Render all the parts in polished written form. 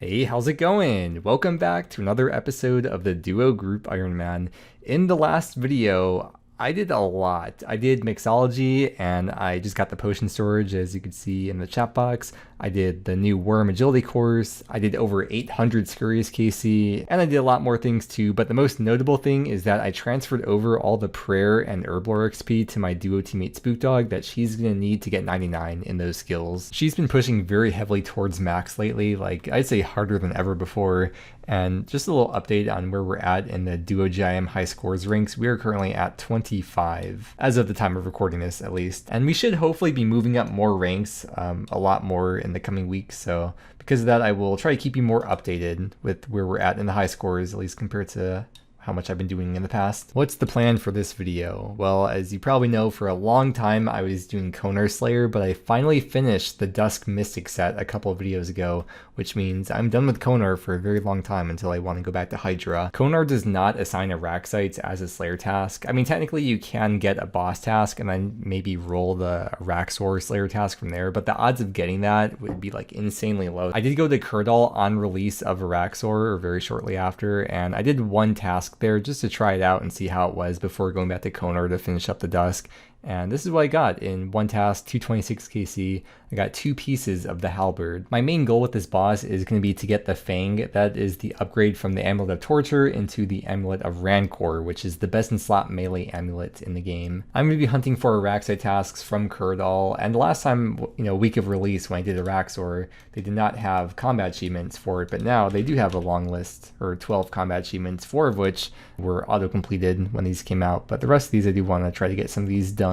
Hey, how's it going? Welcome back to another episode of the Duo Group Iron Man. In the last video, I did a lot. I did mixology and I just got the potion storage as you can see in the chat box. I did the new worm agility course. I did over 800 Scurrius KC and I did a lot more things too, but the most notable thing is that I transferred over all the prayer and Herblore XP to my duo teammate Spookdog that she's gonna need to get 99 in those skills. She's been pushing very heavily towards max lately, like I'd say harder than ever before. And just a little update on where we're at in the Duo GIM high scores ranks. We are currently at 25, as of the time of recording this at least. And we should hopefully be moving up more ranks, a lot more in the coming weeks. So because of that, I will try to keep you more updated with where we're at in the high scores, at least compared to how much I've been doing in the past. What's the plan for this video? Well, as you probably know, for a long time I was doing Konar Slayer, but I finally finished the Dusk Mystic set a couple of videos ago, which means I'm done with Konar for a very long time until I want to go back to Hydra. Konar does not assign Araxytes as a Slayer task. I mean, technically you can get a boss task and then maybe roll the Araxxor Slayer task from there, but the odds of getting that would be like insanely low. I did go to Kuradal on release of Araxxor, or very shortly after, and I did one task there just to try it out and see how it was before going back to Konar to finish up the Dusk. And this is what I got in one task, 226 KC. I got 2 pieces of the Halberd. My main goal with this boss is going to be to get the Fang. That is the upgrade from the Amulet of Torture into the Amulet of Rancor, which is the best in slot melee amulet in the game. I'm going to be hunting for Araxyte tasks from Kuradal, and the last time, week of release when I did Araxxor, they did not have combat achievements for it, but now they do have a long list, or 12 combat achievements, 4 of which were auto-completed when these came out, but the rest of these I do want to try to get some of these done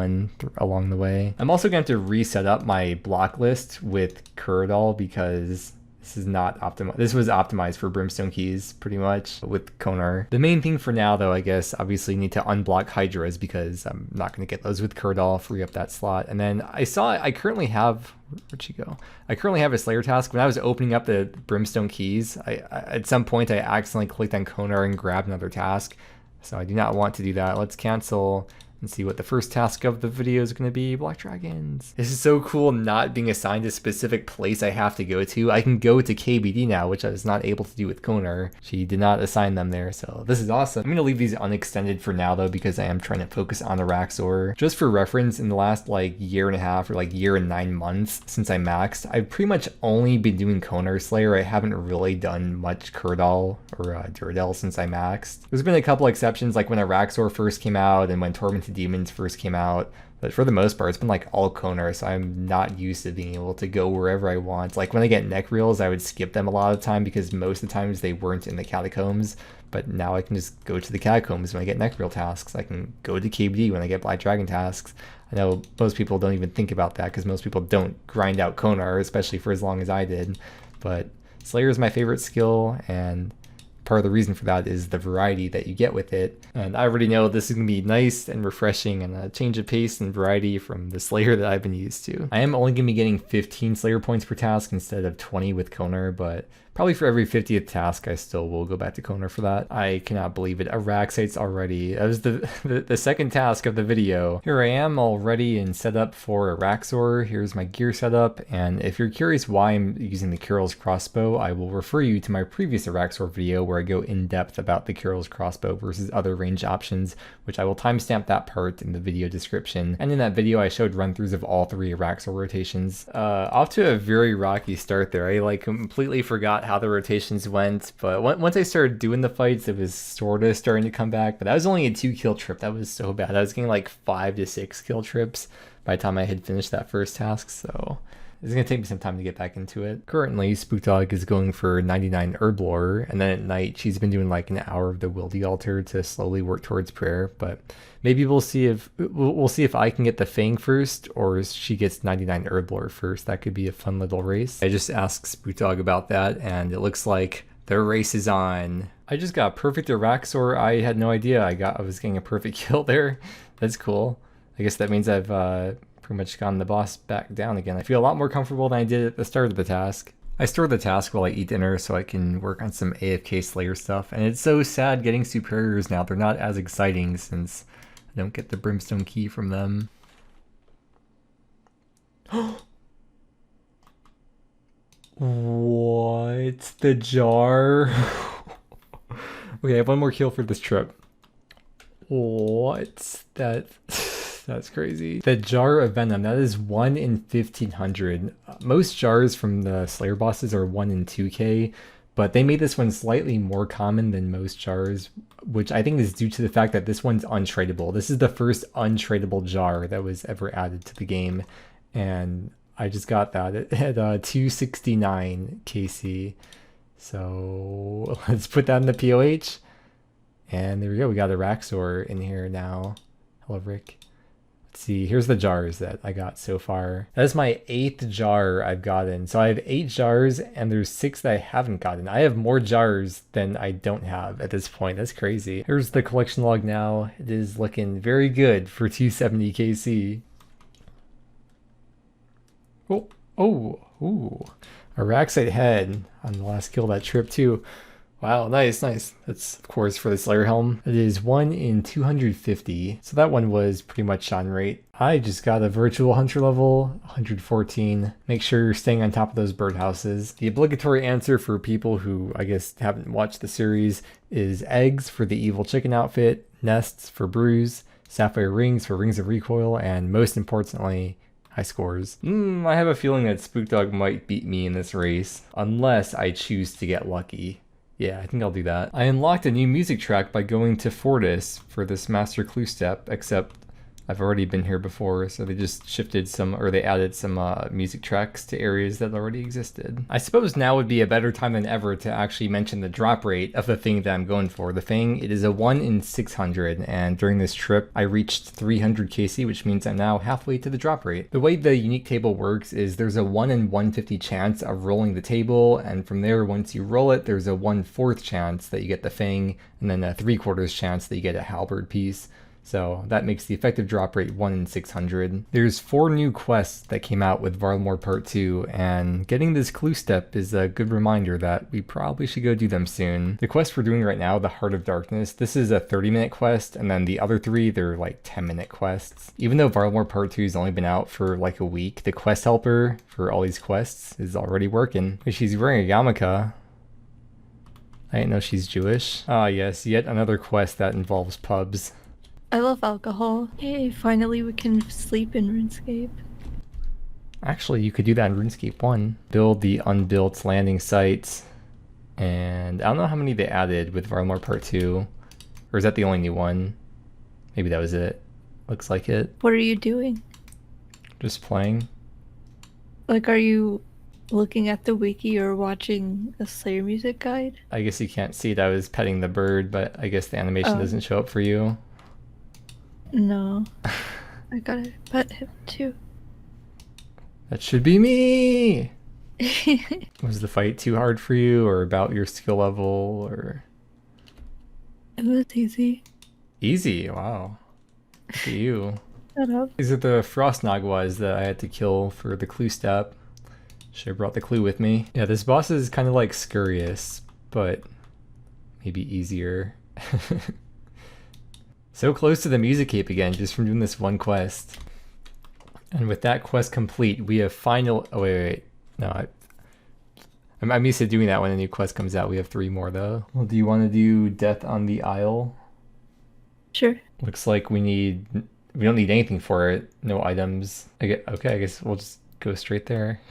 along the way. I'm also going to have to reset up my block list with Kuradal because this is not optimized. This was optimized for brimstone keys pretty much with Konar. The main thing for now though, I guess, obviously need to unblock Hydras because I'm not going to get those with Kuradal, free up that slot. And then I currently have, where'd she go? I currently have a Slayer task. When I was opening up the brimstone keys, I at some point I accidentally clicked on Konar and grabbed another task. So I do not want to do that. Let's cancel and see what the first task of the video is going to be. Black dragons. This is so cool, not being assigned a specific place I have to go to. I can go to KBD now, which I was not able to do with Konar. She did not assign them there, so this is awesome. I'm going to leave these unextended for now though, because I am trying to focus on Araxxor. Just for reference, in the last year and a half or year and 9 months since I maxed, I've pretty much only been doing Konar Slayer. I haven't really done much Kuradal or Duradal since I maxed. There's been a couple exceptions, like when Araxxor first came out and when Tormented Demons first came out, but for the most part it's been all Konar, so I'm not used to being able to go wherever I want. Like when I get neck reels, I would skip them a lot of the time because most of the times they weren't in the catacombs, but now I can just go to the catacombs when I get neck reel tasks. I can go to KBD when I get Black Dragon tasks. I know most people don't even think about that because most people don't grind out Konar, especially for as long as I did, but Slayer is my favorite skill, and part of the reason for that is the variety that you get with it. And I already know this is going to be nice and refreshing and a change of pace and variety from the Slayer that I've been used to. I am only going to be getting 15 Slayer points per task instead of 20 with Konar, but probably for every 50th task I still will go back to Konar for that. I cannot believe it. Araxytes already. That was the second task of the video. Here I am all ready and set up for Araxxor. Here's my gear setup, and if you're curious why I'm using the Carol's crossbow, I will refer you to my previous Araxxor video where I go in depth about the Carol's crossbow versus other range options, which I will timestamp that part in the video description. And in that video I showed run-throughs of all 3 Araxxor rotations. Off to a very rocky start there. I completely forgot how the rotations went, but once I started doing the fights it was sort of starting to come back. But that was only a 2 kill trip. That was so bad. I was getting 5 to 6 kill trips by the time I had finished that first task, so it's going to take me some time to get back into it. Currently, Spookdog is going for 99 Herblore, and then at night she's been doing an hour of the Wildy Altar to slowly work towards prayer, but maybe we'll see if I can get the Fang first, or she gets 99 Herblore first. That could be a fun little race. I just asked Spookdog about that, and it looks like the race is on. I just got perfect Araxxor. I had no idea I was getting a perfect kill there. That's cool. I guess that means I've pretty much gotten the boss back down again. I feel a lot more comfortable than I did at the start of the task. I store the task while I eat dinner so I can work on some AFK Slayer stuff, and it's so sad getting superiors now. They're not as exciting since I don't get the brimstone key from them. What? The jar? Okay, I have one more kill for this trip. What? That's crazy. The jar of venom, that is 1 in 1500. Most jars from the Slayer bosses are 1 in 2k, but they made this one slightly more common than most jars, which I think is due to the fact that this one's untradeable. This is the first untradeable jar that was ever added to the game, and I just got that at 269 KC. So let's put that in the POH. And there we go. We got Araxxor in here now. Hello, Rick. Let's see. Here's the jars that I got so far. That is my 8th jar I've gotten. So I have 8 jars and there's 6 that I haven't gotten. I have more jars than I don't have at this point. That's crazy. Here's the collection log now. It is looking very good for 270 KC. Oh, ooh. Araxyte head on the last kill of that trip too. Wow, nice. That's, of course, for the Slayer Helm. It is 1 in 250, so that one was pretty much on rate. I just got a virtual hunter level, 114. Make sure you're staying on top of those birdhouses. The obligatory answer for people who, I guess, haven't watched the series is eggs for the evil chicken outfit, nests for brews, sapphire rings for rings of recoil, and most importantly, high scores. I have a feeling that Spookdog might beat me in this race, unless I choose to get lucky. Yeah, I think I'll do that. I unlocked a new music track by going to Fortis for this master clue step, except I've already been here before, so they just shifted some, or they added some music tracks to areas that already existed. I suppose now would be a better time than ever to actually mention the drop rate of the thing that I'm going for. The Fang, it is a 1 in 600, and during this trip, I reached 300 KC, which means I'm now halfway to the drop rate. The way the unique table works is there's a 1 in 150 chance of rolling the table, and from there, once you roll it, there's a 1/4 chance that you get the Fang, and then a 3/4 chance that you get a Halberd piece. So that makes the effective drop rate 1 in 600. There's 4 new quests that came out with Varlamore Part 2, and getting this clue step is a good reminder that we probably should go do them soon. The quest we're doing right now, the Heart of Darkness, this is a 30-minute quest, and then the other 3, they're like 10-minute quests. Even though Varlamore Part 2 has only been out for like a week, the quest helper for all these quests is already working. She's wearing a yarmulke. I didn't know she's Jewish. Ah yes, yet another quest that involves pubs. I love alcohol. Hey, finally we can sleep in RuneScape. Actually, you could do that in RuneScape 1. Build the unbuilt landing sites. And I don't know how many they added with Varlamore Part 2. Or is that the only new one? Maybe that was it. Looks like it. What are you doing? Just playing. Like, are you looking at the wiki or watching a Slayer music guide? I guess you can't see it. I was petting the bird, but I guess the animation doesn't show up for you. No. I gotta pet him too. That should be me! Was the fight too hard for you, or about your skill level, or...? It was easy. Easy? Wow. Look at you. Shut up. These are the frost nagwas that I had to kill for the clue step. Should have brought the clue with me. Yeah, this boss is kind of like Scurious, but maybe easier. So close to the music cape again, just from doing this one quest. And with that quest complete, we have final... Oh, wait. No, I'm used to doing that when a new quest comes out. We have 3 more, though. Well, do you want to do Death on the Isle? Sure. Looks like we don't need anything for it. No items. Okay, I guess we'll just go straight there.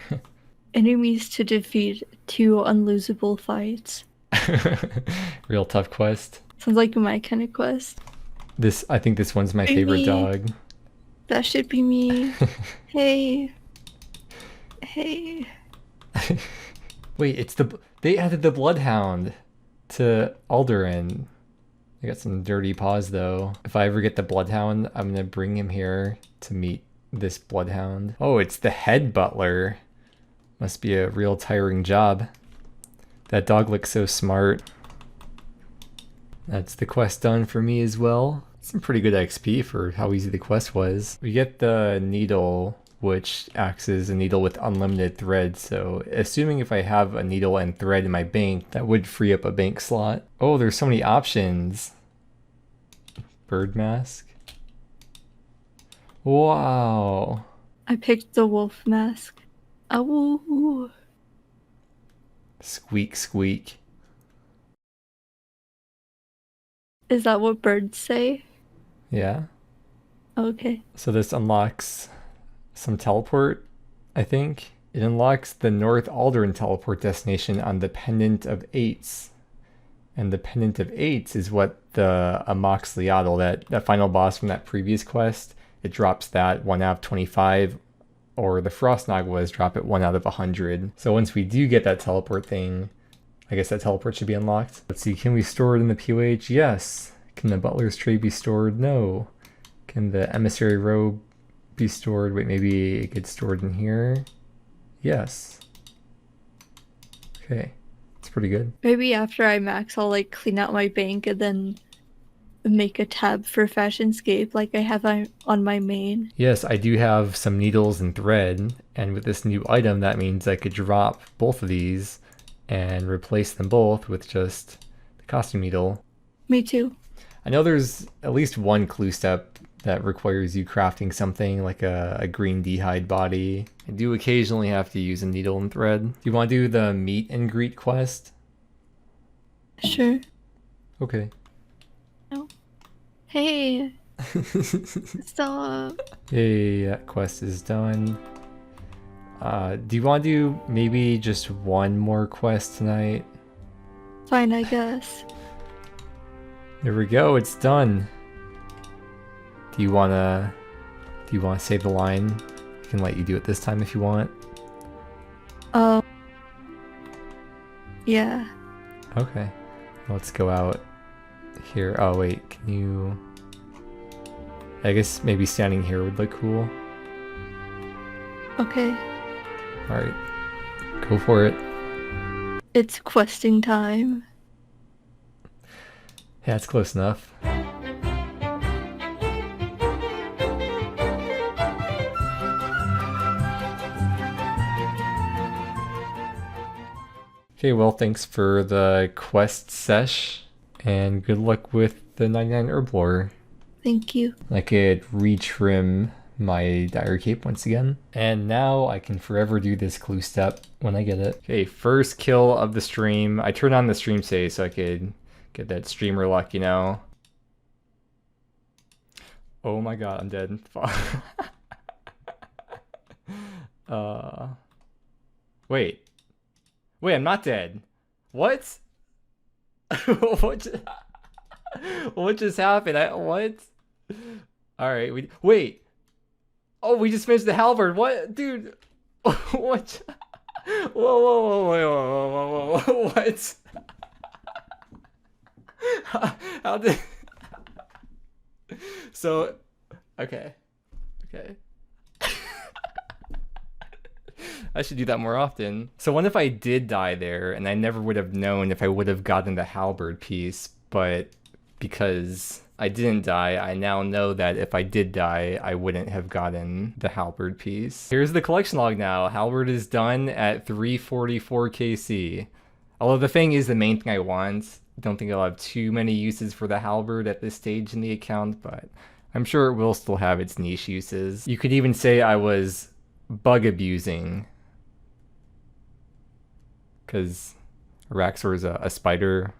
Enemies to defeat, 2 unlosable fights. Real tough quest. Sounds like my kind of quest. I think this one's my favorite dog. That should be me. Hey. Wait, they added the Bloodhound to Aldurin. I got some dirty paws though. If I ever get the Bloodhound, I'm gonna bring him here to meet this Bloodhound. Oh, it's the head butler. Must be a real tiring job. That dog looks so smart. That's the quest done for me as well. Some pretty good XP for how easy the quest was. We get the needle, which acts as a needle with unlimited thread, so assuming if I have a needle and thread in my bank, that would free up a bank slot. Oh, there's so many options. Bird mask. Wow. I picked the wolf mask. Awoo. Squeak, squeak. Is that what birds say? Yeah. Okay. So this unlocks some teleport, I think. It unlocks the North Aldern teleport destination on the Pendant of Eights. And the Pendant of Eights is what the Amoxliatl, that final boss from that previous quest, it drops that 1 out of 25, or the Frost Nagwas drop it 1 out of 100. So once we do get that teleport thing, I guess that teleport should be unlocked. Let's see, can we store it in the POH? Yes. Can the Butler's Tray be stored? No. Can the Emissary Robe be stored? Wait, maybe it gets stored in here? Yes. Okay. It's pretty good. Maybe after I max, I'll like clean out my bank and then make a tab for Fashionscape like I have on my main. Yes, I do have some needles and thread, and with this new item, that means I could drop both of these and replace them both with just the costume needle. Me too. I know there's at least one clue step that requires you crafting something like a green d'hide body. I do occasionally have to use a needle and thread. Do you want to do the meet and greet quest? Sure. Okay. No. Hey. Stop. Hey, that quest is done. Do you want to do maybe just one more quest tonight? Fine, I guess. There we go, it's done. Do you wanna save the line? I can let you do it this time if you want. Yeah. Okay. Let's go out here. Oh wait, can you... I guess maybe standing here would look cool. Okay. Alright. Go for it. It's questing time. Yeah, it's close enough. Okay, well, thanks for the quest sesh, and good luck with the 99 Herblore. Thank you. I could retrim my dire cape once again. And now I can forever do this clue step when I get it. Okay, first kill of the stream. I turned on the stream save so I could get that streamer luck, you know? Oh my god, I'm dead. Wait. Wait, I'm not dead. What? What just happened? What? Alright, wait. Oh, we just finished the halberd. What? Dude. What? Whoa. What? How did... So, okay. I should do that more often. So what if I did die there and I never would have known if I would have gotten the halberd piece, but because I didn't die, I now know that if I did die, I wouldn't have gotten the halberd piece. Here's the collection log now. Halberd is done at 344 KC. Although the thing is the main thing I want. Don't think I'll have too many uses for the halberd at this stage in the account, but I'm sure it will still have its niche uses. You could even say I was bug abusing, because Araxxor is a spider,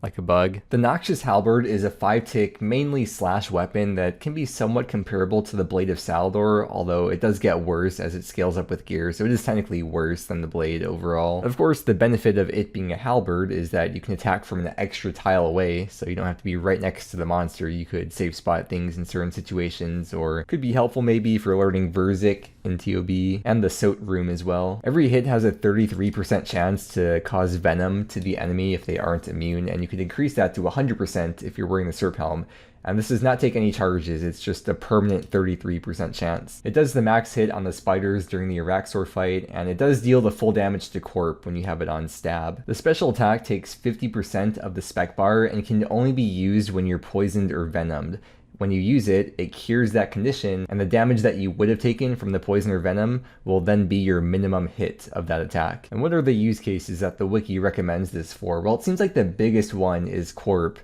like a bug. The Noxious Halberd is a 5-tick, mainly slash weapon that can be somewhat comparable to the Blade of Salador, although it does get worse as it scales up with gear, so it is technically worse than the blade overall. Of course, the benefit of it being a halberd is that you can attack from an extra tile away, so you don't have to be right next to the monster. You could safe spot things in certain situations, or it could be helpful maybe for alerting Verzik in TOB, and the Soat room as well. Every hit has a 33% chance to cause venom to the enemy if they aren't immune, and you could increase that to 100% if you're wearing the Serp Helm. And this does not take any charges, it's just a permanent 33% chance. It does the max hit on the spiders during the Araxxor fight, and it does deal the full damage to Corp when you have it on stab. The special attack takes 50% of the spec bar and can only be used when you're poisoned or venomed. When you use it, it cures that condition, and the damage that you would have taken from the poison or venom will then be your minimum hit of that attack. And what are the use cases that the wiki recommends this for? Well, it seems like the biggest one is Corp.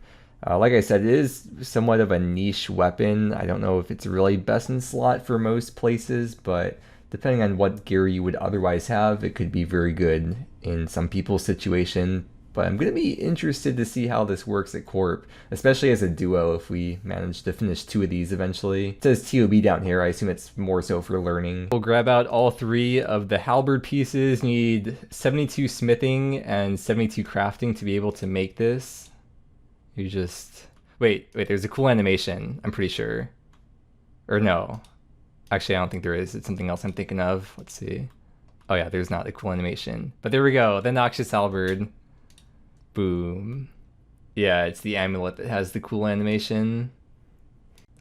Like I said, it is somewhat of a niche weapon. I don't know if it's really best in slot for most places, but depending on what gear you would otherwise have, it could be very good in some people's situation. But I'm going to be interested to see how this works at Corp, especially as a duo if we manage to finish 2 of these eventually. It says TOB down here. I assume it's more so for learning. We'll grab out all 3 of the halberd pieces. You need 72 smithing and 72 crafting to be able to make this. You just... Wait, there's a cool animation, I'm pretty sure. Or no. Actually, I don't think there is. It's something else I'm thinking of. Let's see. Oh yeah, there's not a cool animation. But there we go, the Noxious Halberd. Boom. Yeah, it's the amulet that has the cool animation.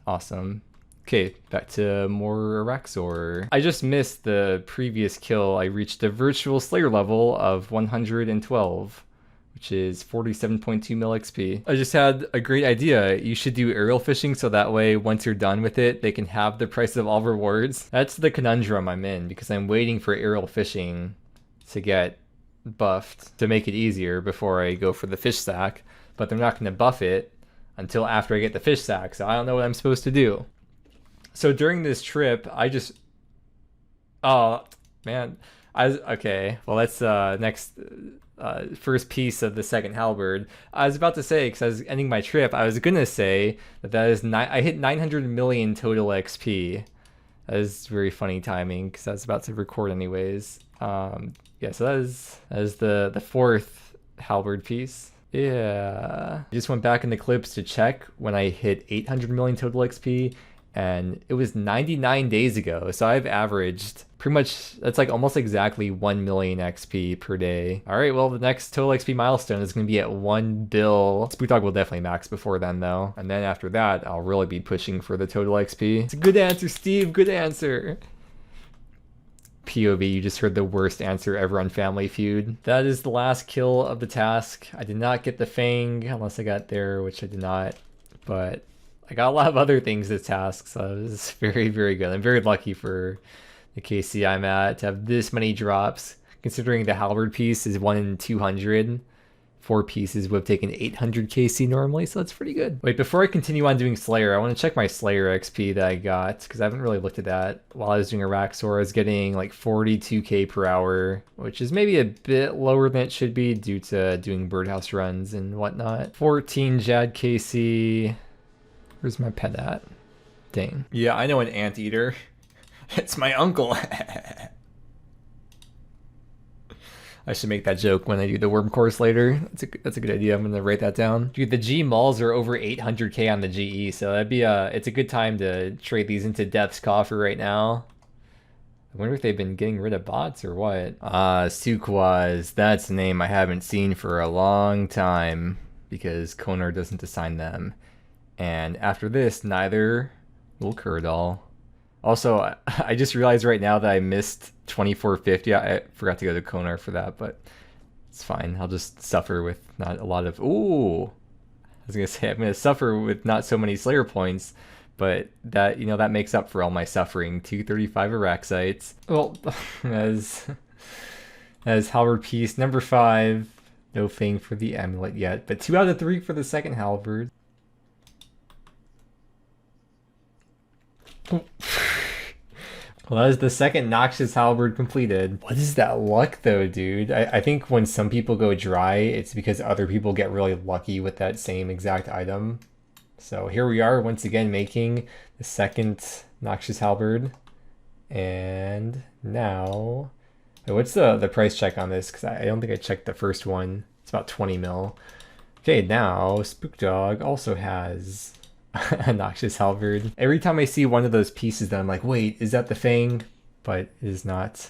Awesome. Okay, back to more Araxxor. I just missed the previous kill. I reached the virtual slayer level of 112, which is 47.2 mil XP. I just had a great idea. You should do aerial fishing so that way once you're done with it, they can have the price of all rewards. That's the conundrum I'm in because I'm waiting for aerial fishing to get buffed to make it easier before I go for the fish sack, but they're not going to buff it until after I get the fish sack, so I don't know what I'm supposed to do. So during this trip, I just... Oh, man. Okay, well that's next... first piece of the second halberd. I was about to say, because I was ending my trip, I was gonna say that is I hit 900 million total XP. That is very funny timing because I was about to record anyways. Yeah, so that is the 4th halberd piece. Yeah, I just went back in the clips to check when I hit 800 million total XP, and it was 99 days ago. So I've averaged pretty much, that's like almost exactly 1 million XP per day. All right, well, the next total XP milestone is going to be at 1 bill. Spookdog will definitely max before then though. And then after that, I'll really be pushing for the total XP. It's a good answer, Steve, good answer. POV, you just heard the worst answer ever on Family Feud. That is the last kill of the task. I did not get the fang unless I got there, which I did not, but I got a lot of other things this task, so this is very, very good. I'm very lucky for the KC I'm at to have this many drops, considering the halberd piece is 1 in 200. 4 pieces would have taken 800 KC normally, so that's pretty good. Wait, before I continue on doing Slayer, I want to check my Slayer XP that I got, because I haven't really looked at that. While I was doing Araxxor, I was getting like 42k per hour, which is maybe a bit lower than it should be due to doing birdhouse runs and whatnot. 14 Jad KC. Where's my pet at? Dang. Yeah, I know an anteater. It's my uncle. I should make that joke when I do the worm course later. That's a good idea. I'm gonna write that down. Dude, the G malls are over 800k on the GE, so that'd be it's a good time to trade these into Death's Coffer right now. I wonder if they've been getting rid of bots or what. Sukwaz, that's a name I haven't seen for a long time because Konar doesn't assign them. And after this, neither will Kuradal. Also, I just realized right now that I missed 2450. I forgot to go to Konar for that, but it's fine. I'll just suffer with not a lot of... Ooh! I was going to say, I'm going to suffer with not so many Slayer points, but that, you know, that makes up for all my suffering. 235 Araxytes. Well, as halberd piece number 5. No fang for the amulet yet, but 2 out of 3 for the second halberd. Well, that is the second Noxious Halberd completed. What is that luck though, dude? I think when some people go dry, it's because other people get really lucky with that same exact item. So here we are once again making the second Noxious Halberd. And now... what's the price check on this? Because I don't think I checked the first one. It's about 20 mil. Okay, now Spookdog also has... a Noxious Halberd. Every time I see one of those pieces that I'm like, wait, is that the fang? But it is not.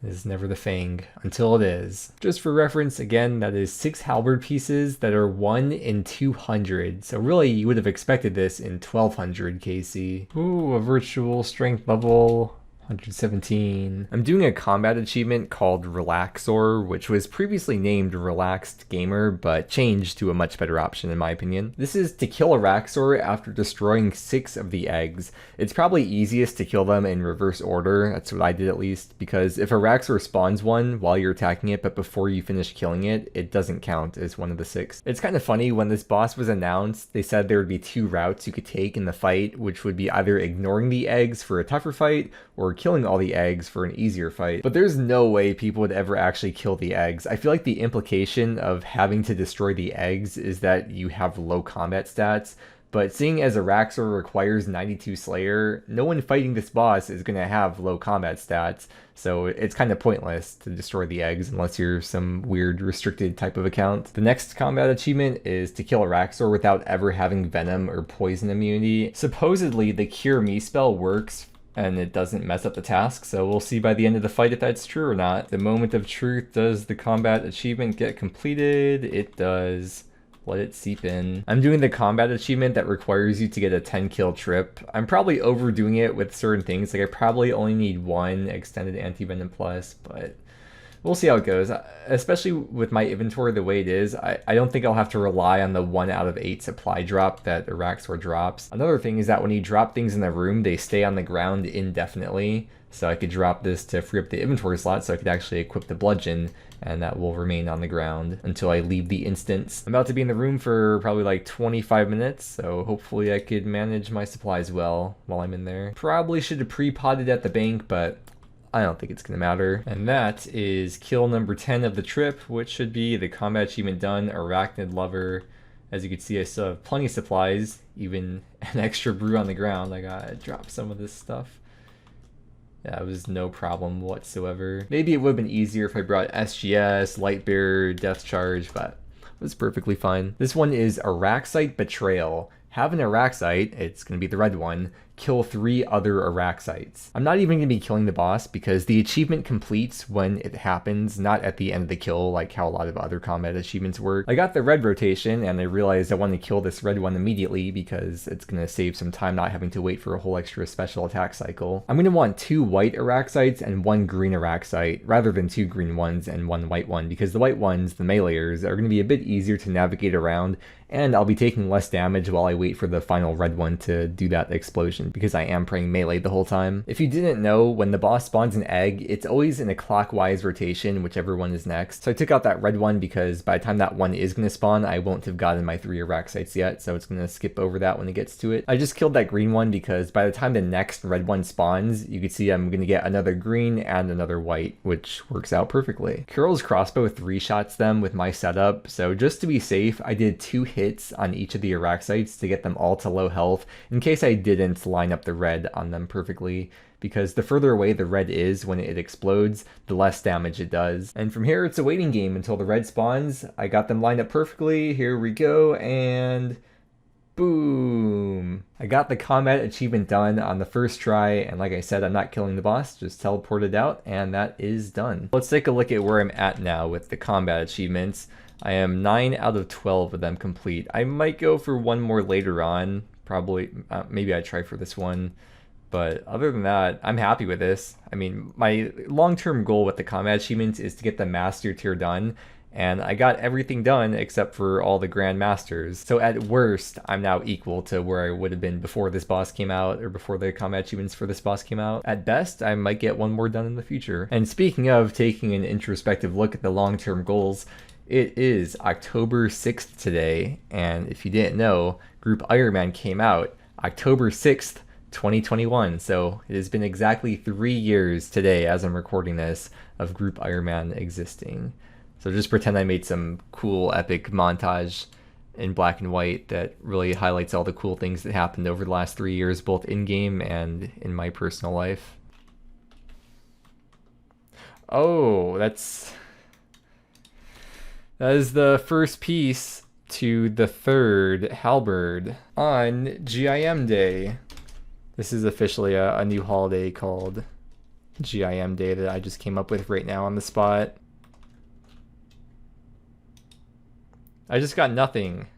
It is never the fang until it is. Just for reference, again, that is 6 halberd pieces that are 1 in 200. So really, you would have expected this in 1200 KC. Ooh, a virtual strength level. 117. I'm doing a combat achievement called Araxxor, which was previously named Relaxed Gamer, but changed to a much better option in my opinion. This is to kill Araxxor after destroying 6 of the eggs. It's probably easiest to kill them in reverse order, that's what I did at least, because if Araxxor spawns one while you're attacking it, but before you finish killing it, it doesn't count as one of the 6. It's kind of funny, when this boss was announced, they said there would be 2 routes you could take in the fight, which would be either ignoring the eggs for a tougher fight, or killing all the eggs for an easier fight. But there's no way people would ever actually kill the eggs. I feel like the implication of having to destroy the eggs is that you have low combat stats. But seeing as Araxxor requires 92 Slayer, no one fighting this boss is going to have low combat stats, so it's kind of pointless to destroy the eggs unless you're some weird restricted type of account. The next combat achievement is to kill Araxxor without ever having venom or poison immunity. Supposedly the Cure Me spell works and it doesn't mess up the task, so we'll see by the end of the fight if that's true or not. The moment of truth, does the combat achievement get completed? It does. Let it seep in. I'm doing the combat achievement that requires you to get a 10 kill trip. I'm probably overdoing it with certain things, like I probably only need one extended anti-venom plus, but we'll see how it goes. Especially with my inventory the way it is, I don't think I'll have to rely on the 1 out of 8 supply drop that Araxxor drops. Another thing is that when you drop things in the room, they stay on the ground indefinitely. So I could drop this to free up the inventory slot so I could actually equip the bludgeon, and that will remain on the ground until I leave the instance. I'm about to be in the room for probably like 25 minutes, so hopefully I could manage my supplies well while I'm in there. Probably should have pre-potted at the bank, but I don't think it's gonna matter. And that is kill number 10 of the trip, which should be the combat achievement done, Arachnid Lover. As you can see, I still have plenty of supplies, even an extra brew on the ground. I gotta drop some of this stuff. Yeah, it was no problem whatsoever. Maybe it would have been easier if I brought SGS, Lightbearer, Death Charge, but it was perfectly fine. This one is Araxyte Betrayal. Have an Araxyte, it's going to be the red one, kill 3 other Araxytes. I'm not even going to be killing the boss because the achievement completes when it happens, not at the end of the kill like how a lot of other combat achievements work. I got the red rotation and I realized I want to kill this red one immediately because it's going to save some time not having to wait for a whole extra special attack cycle. I'm going to want 2 white Araxytes and 1 green Araxyte rather than 2 green ones and 1 white one, because the white ones, the meleeers, are going to be a bit easier to navigate around, and I'll be taking less damage while I wait for the final red one to do that explosion, because I am praying melee the whole time. If you didn't know, when the boss spawns an egg, it's always in a clockwise rotation, whichever one is next. So I took out that red one because by the time that one is going to spawn, I won't have gotten my 3 Araxytes yet, so it's going to skip over that when it gets to it. I just killed that green one because by the time the next red one spawns, you can see I'm going to get another green and another white, which works out perfectly. Kural's crossbow 3-shots them with my setup, so just to be safe, I did 2 hits on each of the Araxytes to get them all to low health in case I didn't line up the red on them perfectly, because the further away the red is when it explodes, the less damage it does. And from here it's a waiting game until the red spawns. I got them lined up perfectly, here we go, and boom! I got the combat achievement done on the first try, and like I said, I'm not killing the boss, just teleported out, and that is done. Let's take a look at where I'm at now with the combat achievements. I am 9 out of 12 of them complete. I might go for one more later on, probably, maybe I try for this one. But other than that, I'm happy with this. I mean, my long-term goal with the combat achievements is to get the Master tier done, and I got everything done except for all the Grand Masters. So at worst, I'm now equal to where I would have been before this boss came out, or before the combat achievements for this boss came out. At best, I might get one more done in the future. And speaking of taking an introspective look at the long-term goals, it is October 6th today, and if you didn't know, Group Iron Man came out October 6th, 2021, so it has been exactly 3 years today as I'm recording this of Group Iron Man existing. So just pretend I made some cool epic montage in black and white that really highlights all the cool things that happened over the last 3 years, both in-game and in my personal life. Oh, that is the first piece to the 3rd Halberd on GIM Day. This is officially a new holiday called GIM Day that I just came up with right now on the spot. I just got nothing.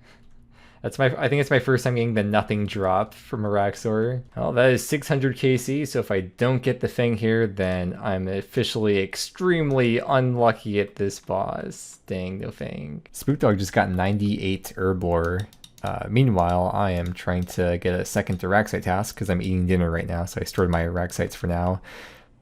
I think it's my first time getting the nothing drop from Araxxor. Well, that is 600 KC, so if I don't get the fang here, then I'm officially extremely unlucky at this boss. Dang, no fang. Spookdog just got 98 Herblore. Meanwhile, I am trying to get a second Araxyte task because I'm eating dinner right now, so I stored my Araxytes for now.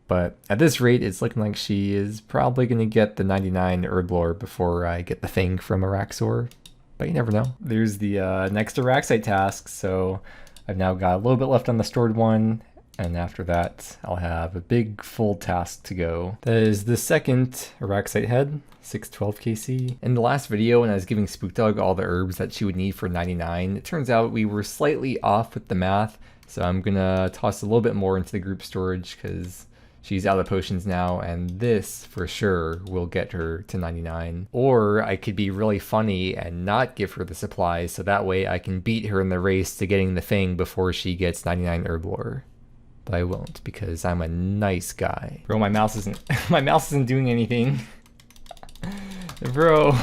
But at this rate, it's looking like she is probably going to get the 99 Herblore before I get the fang from Araxxor. But you never know. There's the next Araxyte task, so I've now got a little bit left on the stored one, And after that, I'll have a big full task to go. That is the second Araxyte head, 612 KC. In the last video, when I was giving Spookdog all the herbs that she would need for 99, it turns out we were slightly off with the math. So I'm gonna toss a little bit more into the group storage because she's out of potions now, and this for sure will get her to 99. Or I could be really funny and not give her the supplies, so that way I can beat her in the race to getting the fang before she gets 99 Herblore. But I won't because I'm a nice guy. Bro, my mouse isn't my mouse isn't doing anything. Bro,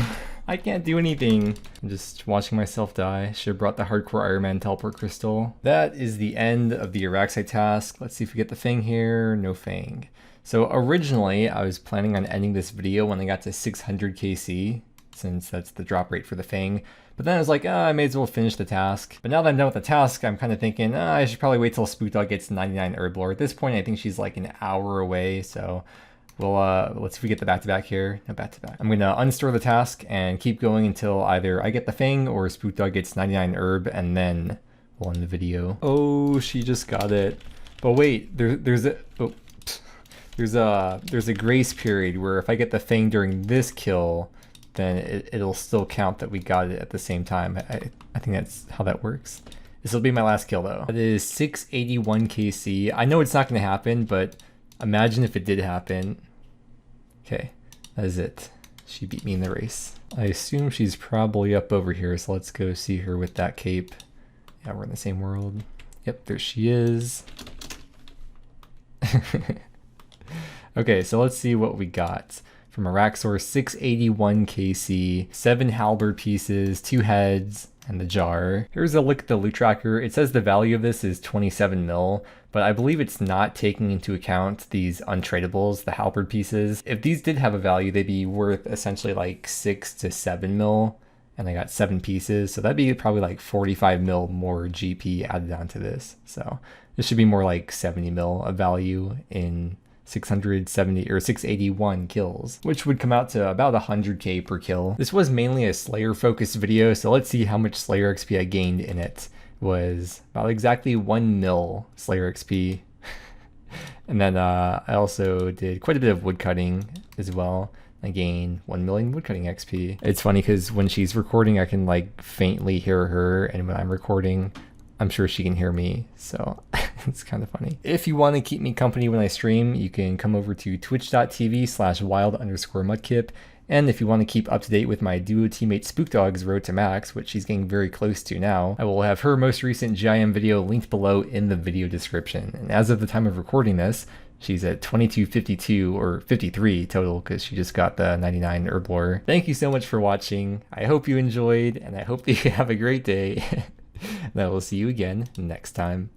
I can't do anything. I'm just watching myself die. Should have brought the hardcore Iron Man teleport crystal. That is the end of the Araxyte task. Let's see if we get the fang here. No fang. So originally I was planning on ending this video when I got to 600 KC, since that's the drop rate for the fang. But then I was like, I may as well finish the task. But now that I'm done with the task, I'm kind of thinking, I should probably wait till Spookdog gets 99 Herblore. At this point, I think she's like an hour away, so let's see if we get the back-to-back here. No, back-to-back. I'm gonna unstore the task and keep going until either I get the fang or Spookdog gets 99 herb, and then we'll end the video. Oh, she just got it. But wait, there's a grace period where if I get the fang during this kill, then it'll still count that we got it at the same time. I think that's how that works. This will be my last kill though. That is 681 KC. I know it's not gonna happen, but imagine if it did happen. Okay, that is it. She beat me in the race. I assume she's probably up over here, so let's go see her with that cape. Yeah, we're in the same world. Yep, there she is. Okay, so let's see what we got. From Araxxor, 681 KC, 7 halberd pieces, 2 heads, and the jar. Here's a look at the loot tracker. It says the value of this is 27 mil, but I believe it's not taking into account these untradables, the halberd pieces. If these did have a value, they'd be worth essentially like 6 to 7 mil, and I got 7 pieces, so that'd be probably like 45 mil more GP added onto this. So this should be more like 70 mil of value in 670 or 681 kills, which would come out to about 100k per kill. This was mainly a Slayer focused video, so let's see how much Slayer XP I gained in it. It was about exactly 1 mil Slayer XP. And then I also did quite a bit of woodcutting as well. I gained 1 million woodcutting XP. It's funny because when she's recording, I can like faintly hear her, and when I'm recording, I'm sure she can hear me, so it's kind of funny. If you want to keep me company when I stream, you can come over to twitch.tv/wild_mudkip. And if you want to keep up to date with my duo teammate Spookdog's road to max, which she's getting very close to now, I will have her most recent GIM video linked below in the video description. And as of the time of recording this, she's at 2252 or 53 total because she just got the 99 Herblore. Thank you so much for watching. I hope you enjoyed, and I hope that you have a great day. And I will see you again next time.